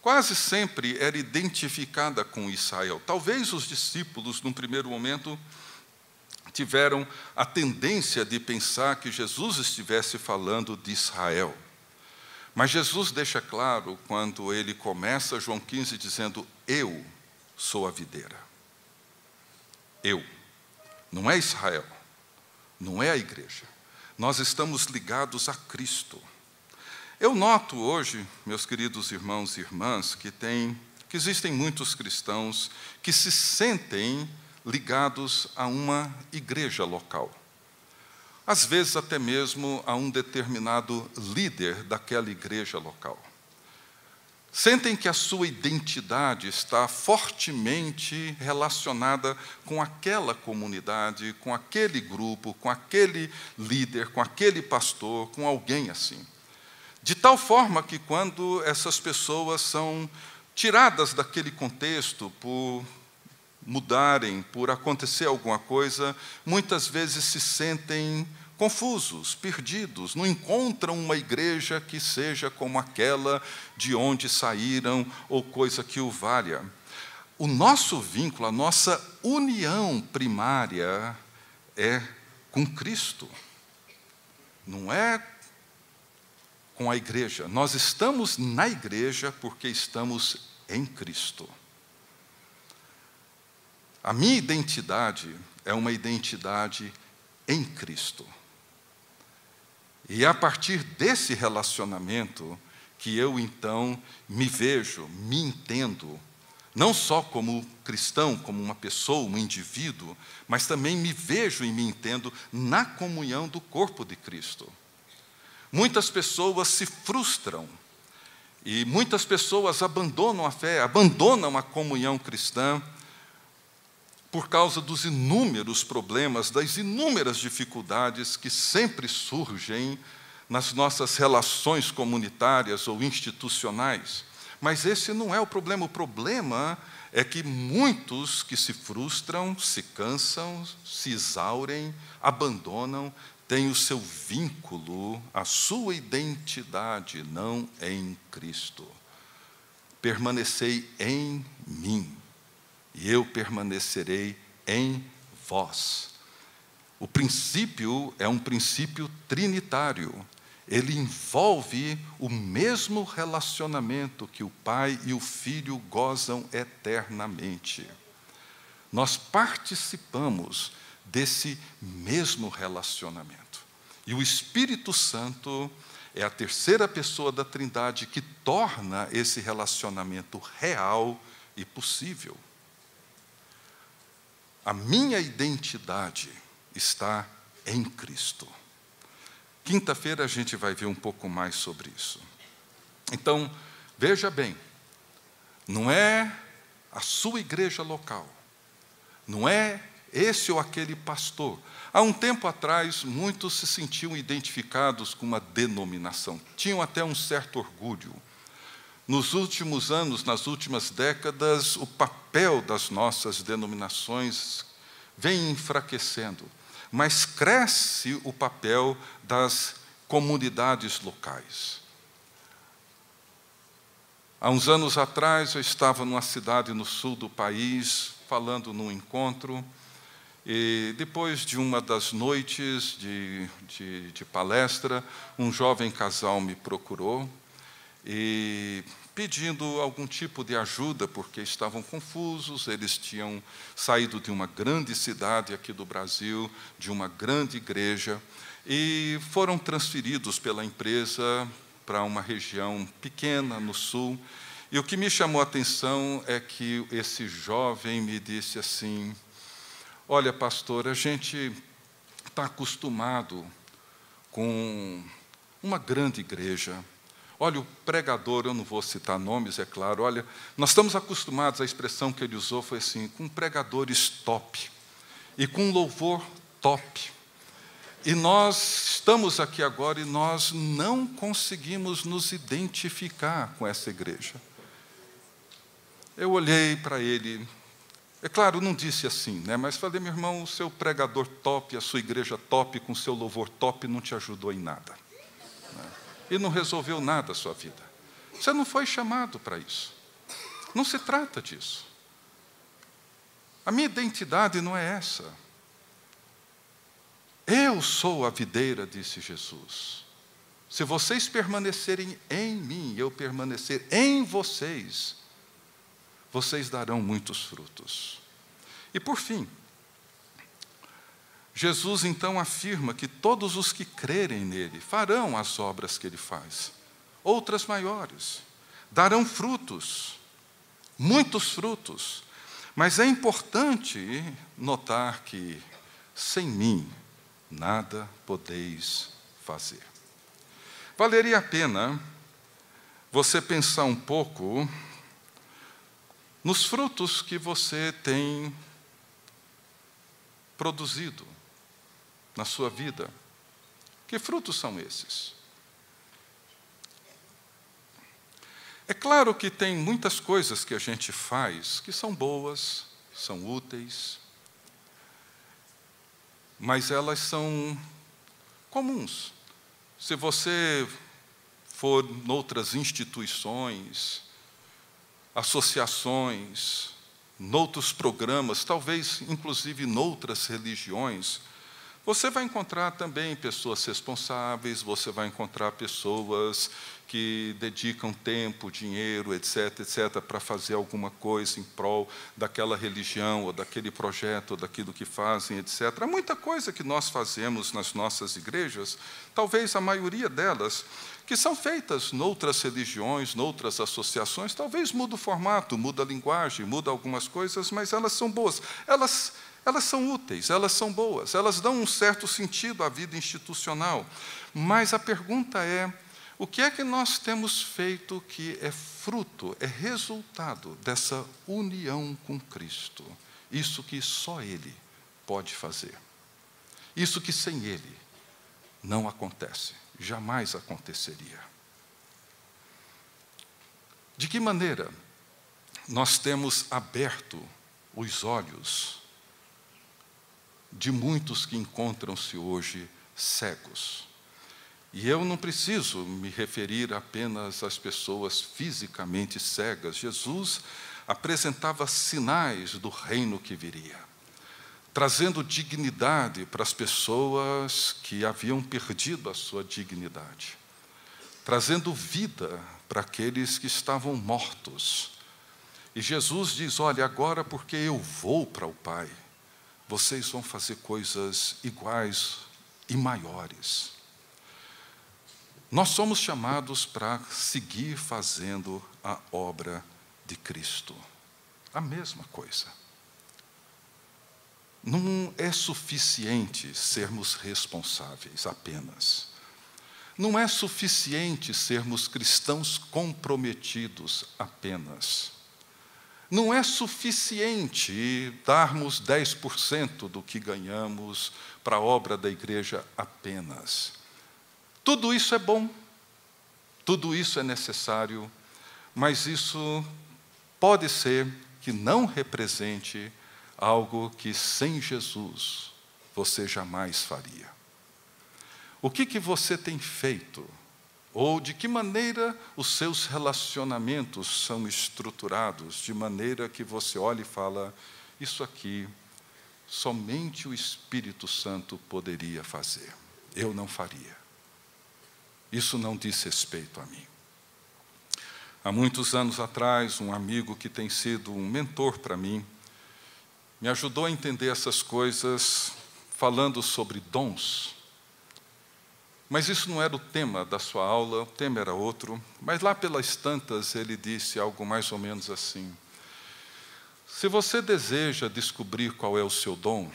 quase sempre era identificada com Israel. Talvez os discípulos, num primeiro momento, tiveram a tendência de pensar que Jesus estivesse falando de Israel. Mas Jesus deixa claro, quando ele começa João 15, dizendo: eu sou a videira. eu, não é Israel, não é a igreja. Nós estamos ligados a Cristo. Eu noto hoje, meus queridos irmãos e irmãs, que existem muitos cristãos que se sentem ligados a uma igreja local. Às vezes até mesmo a um determinado líder daquela igreja local. Sentem que a sua identidade está fortemente relacionada com aquela comunidade, com aquele grupo, com aquele líder, com aquele pastor, com alguém assim. De tal forma que quando essas pessoas são tiradas daquele contexto por mudarem, por acontecer alguma coisa, muitas vezes se sentem confusos, perdidos, não encontram uma igreja que seja como aquela de onde saíram ou coisa que o valha. O nosso vínculo, a nossa união primária é com Cristo, não é com a igreja. Nós estamos na igreja porque estamos em Cristo. A minha identidade é uma identidade em Cristo. E é a partir desse relacionamento que eu, então, me vejo, me entendo, não só como cristão, como uma pessoa, um indivíduo, mas também me vejo e me entendo na comunhão do corpo de Cristo. Muitas pessoas se frustram e muitas pessoas abandonam a fé, abandonam a comunhão cristã por causa dos inúmeros problemas, das inúmeras dificuldades que sempre surgem nas nossas relações comunitárias ou institucionais. Mas esse não é o problema é que muitos que se frustram, se cansam, se exaurem, abandonam, têm o seu vínculo, a sua identidade não em Cristo. Permanecei em mim, e eu permanecerei em vós. O princípio é um princípio trinitário. Ele envolve o mesmo relacionamento que o Pai e o Filho gozam eternamente. Nós participamos desse mesmo relacionamento. E o Espírito Santo é a terceira pessoa da Trindade que torna esse relacionamento real e possível. A minha identidade está em Cristo. Quinta-feira a gente vai ver um pouco mais sobre isso. Então, veja bem, não é a sua igreja local, não é esse ou aquele pastor. Há um tempo atrás, muitos se sentiam identificados com uma denominação, tinham até um certo orgulho. Nos últimos anos, nas últimas décadas, o papel das nossas denominações vem enfraquecendo, mas cresce o papel das comunidades locais. Há uns anos atrás, eu estava numa cidade no sul do país, falando num encontro, e depois de uma das noites de palestra, um jovem casal me procurou, e pedindo algum tipo de ajuda, porque estavam confusos, eles tinham saído de uma grande cidade aqui do Brasil, de uma grande igreja, e foram transferidos pela empresa para uma região pequena no sul. E o que me chamou a atenção é que esse jovem me disse assim: olha, pastor, a gente está acostumado com uma grande igreja. Olha, o pregador, eu não vou citar nomes, é claro, olha, nós estamos acostumados, a expressão que ele usou foi assim, com pregadores top, e com louvor top. E nós estamos aqui agora e nós não conseguimos nos identificar com essa igreja. Eu olhei para ele, é claro, não disse assim, né? Mas falei, meu irmão, o seu pregador top, a sua igreja top, com o seu louvor top, não te ajudou em nada. E não resolveu nada a sua vida. Você não foi chamado para isso. Não se trata disso. A minha identidade não é essa. Eu sou a videira, disse Jesus. Se vocês permanecerem em mim, eu permanecer em vocês, vocês darão muitos frutos. E por fim, Jesus então afirma que todos os que crerem nele farão as obras que ele faz, outras maiores, darão frutos, muitos frutos. Mas é importante notar que sem mim nada podeis fazer. Valeria a pena você pensar um pouco nos frutos que você tem produzido na sua vida. Que frutos são esses? É claro que tem muitas coisas que a gente faz que são boas, são úteis, mas elas são comuns. Se você for noutras instituições, associações, noutros programas, talvez inclusive noutras religiões, você vai encontrar também pessoas responsáveis, você vai encontrar pessoas que dedicam tempo, dinheiro, etc., para fazer alguma coisa em prol daquela religião, ou daquele projeto, ou daquilo que fazem, etc. Há muita coisa que nós fazemos nas nossas igrejas, talvez a maioria delas, que são feitas noutras religiões, noutras associações, talvez muda o formato, muda a linguagem, muda algumas coisas, mas elas são boas. Elas são úteis, elas são boas, elas dão um certo sentido à vida institucional. Mas a pergunta é, o que é que nós temos feito que é fruto, é resultado dessa união com Cristo? Isso que só Ele pode fazer. Isso que sem Ele não acontece, jamais aconteceria. De que maneira nós temos aberto os olhos de muitos que encontram-se hoje cegos? E eu não preciso me referir apenas às pessoas fisicamente cegas. Jesus apresentava sinais do reino que viria, trazendo dignidade para as pessoas que haviam perdido a sua dignidade, trazendo vida para aqueles que estavam mortos. E Jesus diz, olha, agora porque eu vou para o Pai, vocês vão fazer coisas iguais e maiores. Nós somos chamados para seguir fazendo a obra de Cristo. A mesma coisa. Não é suficiente sermos responsáveis apenas. Não é suficiente sermos cristãos comprometidos apenas. Não é suficiente darmos 10% do que ganhamos para a obra da igreja apenas. Tudo isso é bom, tudo isso é necessário, mas isso pode ser que não represente algo que sem Jesus você jamais faria. O que você tem feito? Ou de que maneira os seus relacionamentos são estruturados, de maneira que você olha e fala, isso aqui somente o Espírito Santo poderia fazer, eu não faria. Isso não diz respeito a mim. Há muitos anos atrás, um amigo que tem sido um mentor para mim, me ajudou a entender essas coisas falando sobre dons. Mas isso não era o tema da sua aula, o tema era outro. Mas lá pelas tantas ele disse algo mais ou menos assim: se você deseja descobrir qual é o seu dom,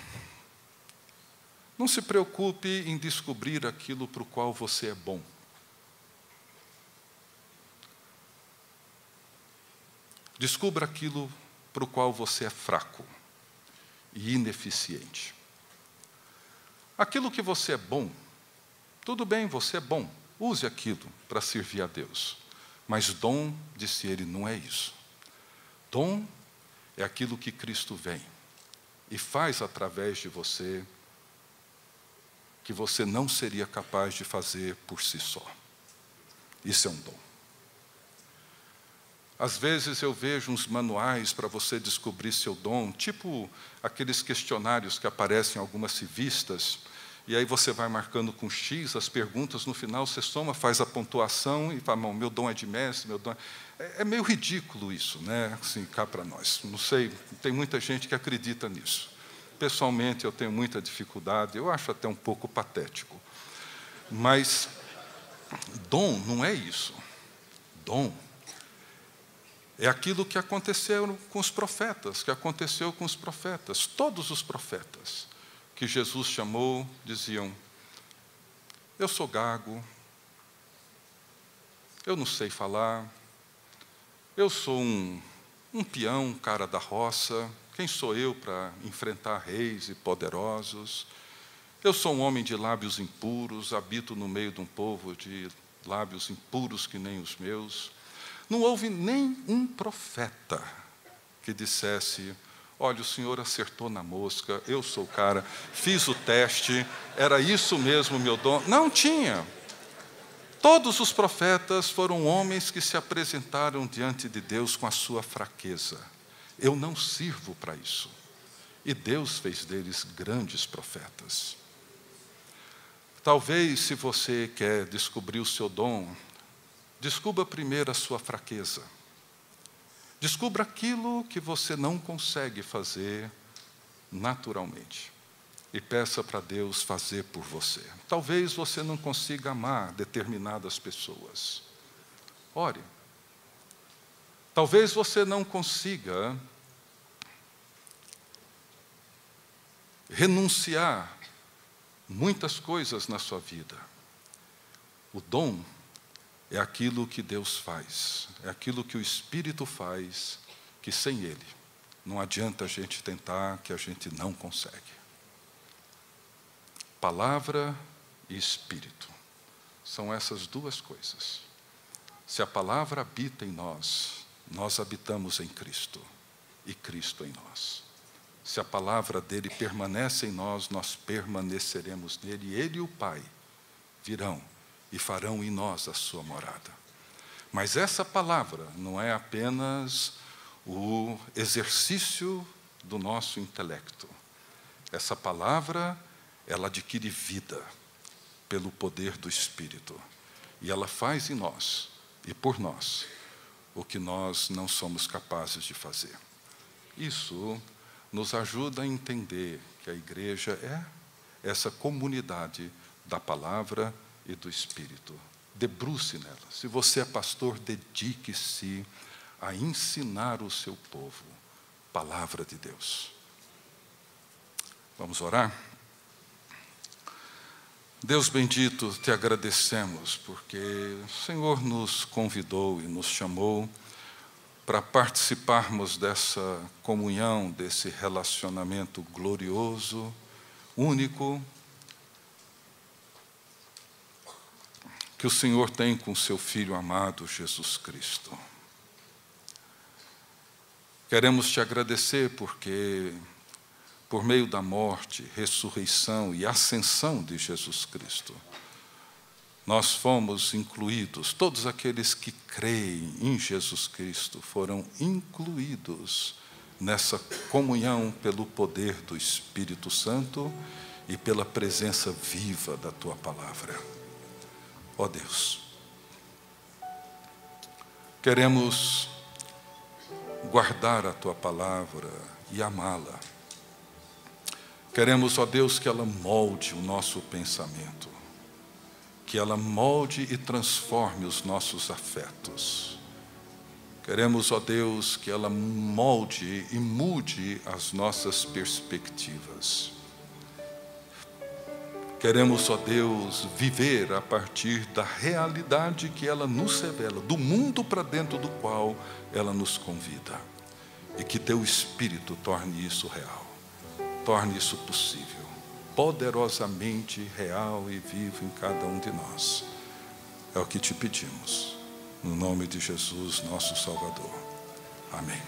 não se preocupe em descobrir aquilo para o qual você é bom. Descubra aquilo para o qual você é fraco e ineficiente. Aquilo que você é bom, tudo bem, você é bom, use aquilo para servir a Deus. Mas dom, disse ele, não é isso. Dom é aquilo que Cristo vem e faz através de você, que você não seria capaz de fazer por si só. Isso é um dom. Às vezes eu vejo uns manuais para você descobrir seu dom, tipo aqueles questionários que aparecem em algumas revistas, e aí você vai marcando com X as perguntas, no final você soma, faz a pontuação e fala, meu dom é de mestre, meu dom é meio ridículo isso, né? Assim, cá para nós. Não sei, tem muita gente que acredita nisso. pessoalmente eu tenho muita dificuldade, eu acho até um pouco patético. Mas dom não é isso. Dom é aquilo que aconteceu com os profetas, que aconteceu com os profetas. Todos os profetas que Jesus chamou diziam: eu sou gago, eu não sei falar, eu sou um peão, um cara da roça, quem sou eu para enfrentar reis e poderosos? Eu sou um homem de lábios impuros, habito no meio de um povo de lábios impuros que nem os meus. Não houve nem um profeta que dissesse: olha, o senhor acertou na mosca, eu sou o cara, fiz o teste, era isso mesmo o meu dom. Não tinha. Todos os profetas foram homens que se apresentaram diante de Deus com a sua fraqueza. Eu não sirvo para isso. E Deus fez deles grandes profetas. Talvez, se você quer descobrir o seu dom, descubra primeiro a sua fraqueza. Descubra aquilo que você não consegue fazer naturalmente. E peça para Deus fazer por você. Talvez você não consiga amar determinadas pessoas. Ore. Talvez você não consiga renunciar muitas coisas na sua vida. O dom é aquilo que Deus faz, é aquilo que o Espírito faz, que sem Ele não adianta a gente tentar, que a gente não consegue. Palavra e Espírito são essas duas coisas. Se a palavra habita em nós, nós habitamos em Cristo e Cristo em nós. Se a palavra dele permanece em nós, nós permaneceremos nele, e ele e o Pai virão e farão em nós a sua morada. Mas essa palavra não é apenas o exercício do nosso intelecto. Essa palavra, ela adquire vida pelo poder do Espírito. E ela faz em nós e por nós o que nós não somos capazes de fazer. Isso nos ajuda a entender que a igreja é essa comunidade da palavra e do Espírito. Debruce nela. Se você é pastor, dedique-se a ensinar o seu povo palavra de Deus. Vamos orar? Deus bendito, te agradecemos, porque o Senhor nos convidou e nos chamou para participarmos dessa comunhão, desse relacionamento glorioso, único, que o Senhor tem com o seu Filho amado, Jesus Cristo. Queremos te agradecer porque, por meio da morte, ressurreição e ascensão de Jesus Cristo, nós fomos incluídos, todos aqueles que creem em Jesus Cristo foram incluídos nessa comunhão pelo poder do Espírito Santo e pela presença viva da Tua palavra. Ó Deus, queremos guardar a Tua palavra e amá-la. Queremos, ó Deus, que ela molde o nosso pensamento, que ela molde e transforme os nossos afetos. Queremos, ó Deus, que ela molde e mude as nossas perspectivas. Queremos, ó Deus, viver a partir da realidade que ela nos revela, do mundo para dentro do qual ela nos convida. E que Teu Espírito torne isso real, torne isso possível, poderosamente real e vivo em cada um de nós. É o que te pedimos, no nome de Jesus, nosso Salvador. Amém.